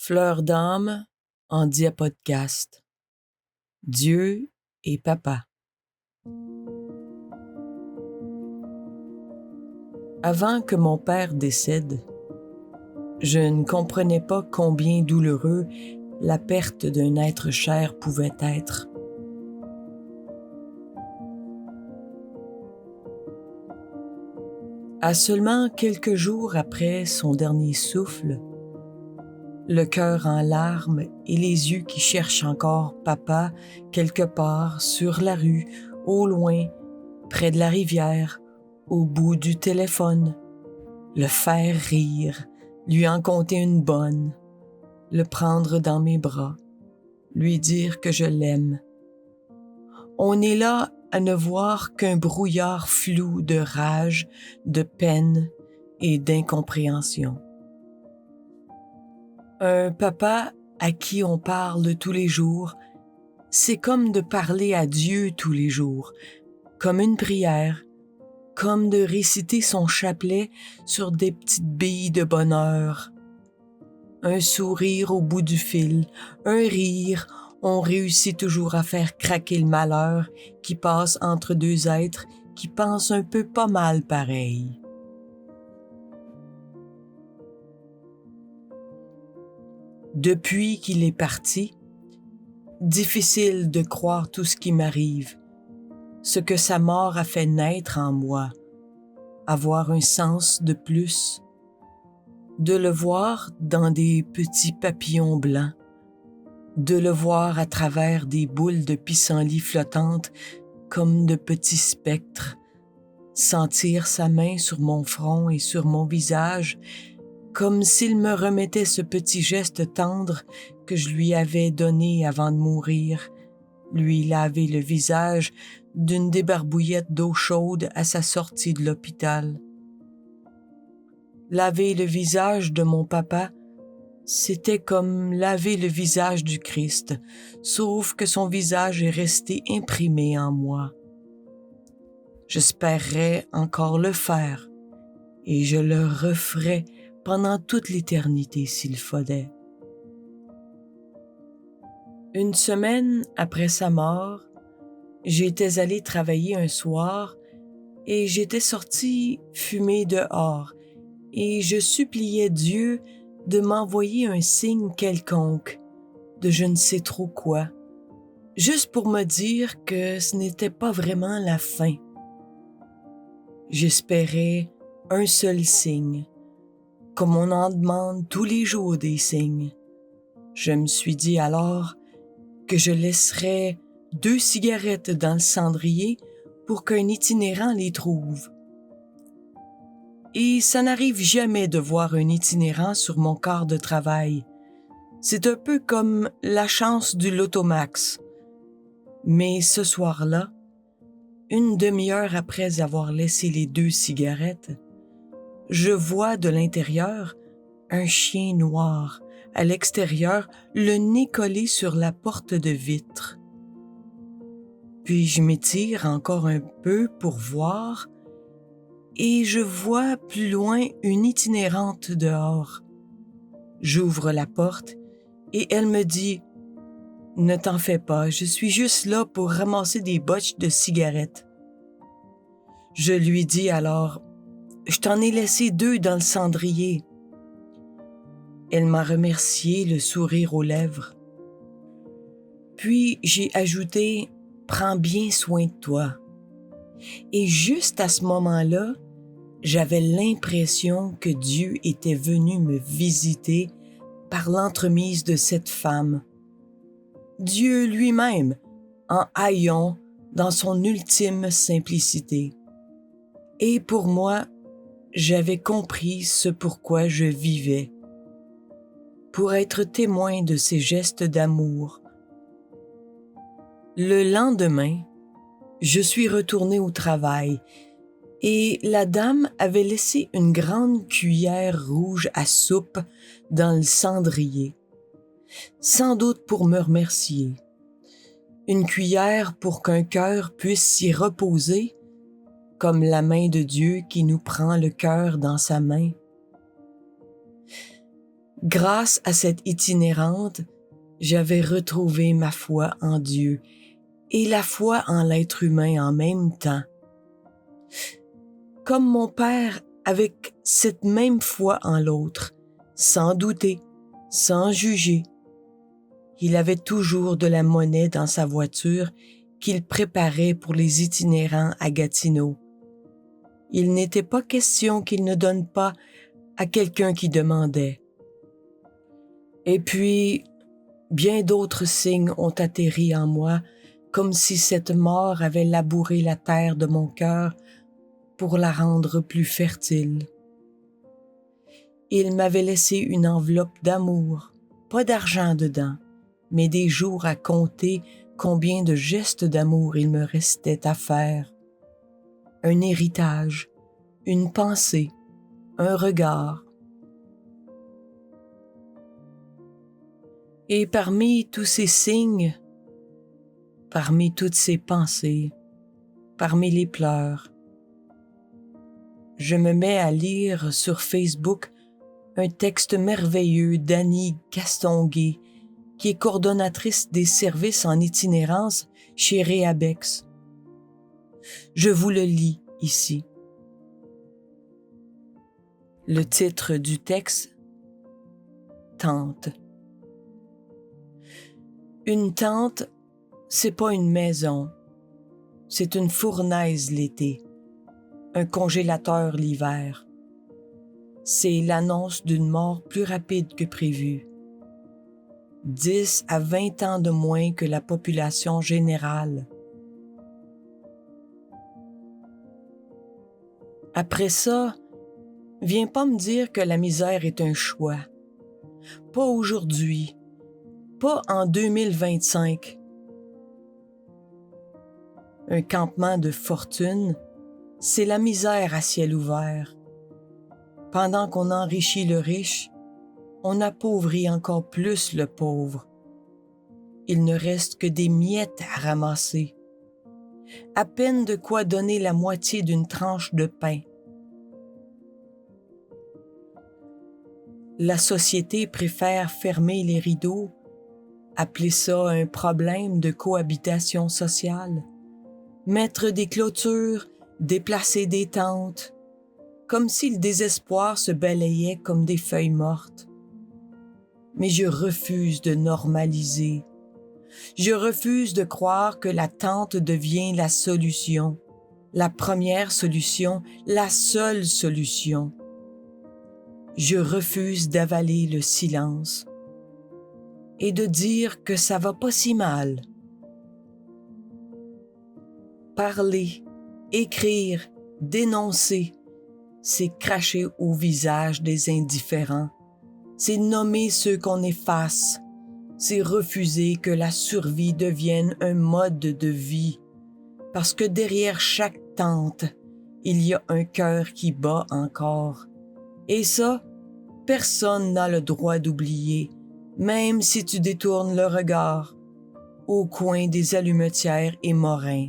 Fleur d'âme en diapodcast. Dieu et papa. Avant que mon père décède, je ne comprenais pas combien douloureux la perte d'un être cher pouvait être. À seulement quelques jours après son dernier souffle, le cœur en larmes et les yeux qui cherchent encore papa quelque part sur la rue, au loin, près de la rivière, au bout du téléphone, le faire rire, lui en conter une bonne, le prendre dans mes bras, lui dire que je l'aime. On est là à ne voir qu'un brouillard flou de rage, de peine et d'incompréhension. Un papa à qui on parle tous les jours, c'est comme de parler à Dieu tous les jours, comme une prière, comme de réciter son chapelet sur des petites billes de bonheur. Un sourire au bout du fil, un rire, on réussit toujours à faire craquer le malheur qui passe entre deux êtres qui pensent un peu pas mal pareil. Depuis qu'il est parti, difficile de croire tout ce qui m'arrive, ce que sa mort a fait naître en moi, avoir un sens de plus, de le voir dans des petits papillons blancs, de le voir à travers des boules de pissenlit flottantes comme de petits spectres, sentir sa main sur mon front et sur mon visage, comme s'il me remettait ce petit geste tendre que je lui avais donné avant de mourir, lui laver le visage d'une débarbouillette d'eau chaude à sa sortie de l'hôpital. Laver le visage de mon papa, c'était comme laver le visage du Christ, sauf que son visage est resté imprimé en moi. J'espérerais encore le faire, et je le referais pendant toute l'éternité s'il fallait. Une semaine après sa mort, j'étais allée travailler un soir et j'étais sortie fumer dehors et je suppliais Dieu de m'envoyer un signe quelconque, de je ne sais trop quoi, juste pour me dire que ce n'était pas vraiment la fin. J'espérais un seul signe, comme on en demande tous les jours des signes. Je me suis dit alors que je laisserais 2 cigarettes dans le cendrier pour qu'un itinérant les trouve. Et ça n'arrive jamais de voir un itinérant sur mon quart de travail. C'est un peu comme la chance du Lotomax. Mais ce soir-là, une demi-heure après avoir laissé les 2 cigarettes, je vois de l'intérieur un chien noir, à l'extérieur, le nez collé sur la porte de vitre. Puis je m'étire encore un peu pour voir et je vois plus loin une itinérante dehors. J'ouvre la porte et elle me dit « Ne t'en fais pas, je suis juste là pour ramasser des botches de cigarettes. » Je lui dis alors « Je t'en ai laissé 2 dans le cendrier. » Elle m'a remercié, le sourire aux lèvres. Puis j'ai ajouté « Prends bien soin de toi. » Et juste à ce moment-là, j'avais l'impression que Dieu était venu me visiter par l'entremise de cette femme. Dieu lui-même, en haillons, dans son ultime simplicité. Et pour moi, j'avais compris ce pourquoi je vivais. Pour être témoin de ces gestes d'amour. Le lendemain, je suis retournée au travail et la dame avait laissé une grande cuillère rouge à soupe dans le cendrier, sans doute pour me remercier. Une cuillère pour qu'un cœur puisse s'y reposer, comme la main de Dieu qui nous prend le cœur dans sa main. Grâce à cette itinérante, j'avais retrouvé ma foi en Dieu et la foi en l'être humain en même temps. Comme mon père, avec cette même foi en l'autre, sans douter, sans juger. Il avait toujours de la monnaie dans sa voiture qu'il préparait pour les itinérants à Gatineau. Il n'était pas question qu'il ne donne pas à quelqu'un qui demandait. Et puis, bien d'autres signes ont atterri en moi, comme si cette mort avait labouré la terre de mon cœur pour la rendre plus fertile. Il m'avait laissé une enveloppe d'amour, pas d'argent dedans, mais des jours à compter combien de gestes d'amour il me restait à faire. Un héritage, une pensée, un regard. Et parmi tous ces signes, parmi toutes ces pensées, parmi les pleurs, je me mets à lire sur Facebook un texte merveilleux d'Annie Castonguay, qui est coordonnatrice des services en itinérance chez Réabex. Je vous le lis ici. Le titre du texte, Tente. Une tente, c'est pas une maison, c'est une fournaise l'été, un congélateur l'hiver. C'est l'annonce d'une mort plus rapide que prévu. 10 à 20 ans de moins que la population générale. Après ça, viens pas me dire que la misère est un choix. Pas aujourd'hui, pas en 2025. Un campement de fortune, c'est la misère à ciel ouvert. Pendant qu'on enrichit le riche, on appauvrit encore plus le pauvre. Il ne reste que des miettes à ramasser. À peine de quoi donner la moitié d'une tranche de pain. La société préfère fermer les rideaux, appeler ça un problème de cohabitation sociale, mettre des clôtures, déplacer des tentes, comme si le désespoir se balayait comme des feuilles mortes. Mais je refuse de normaliser. Je refuse de croire que la tente devient la solution, la première solution, la seule solution. Je refuse d'avaler le silence et de dire que ça va pas si mal. Parler, écrire, dénoncer, c'est cracher au visage des indifférents, c'est nommer ceux qu'on efface, c'est refuser que la survie devienne un mode de vie, parce que derrière chaque tente, il y a un cœur qui bat encore. Et ça, personne n'a le droit d'oublier, même si tu détournes le regard, au coin des Allumetières et Morins.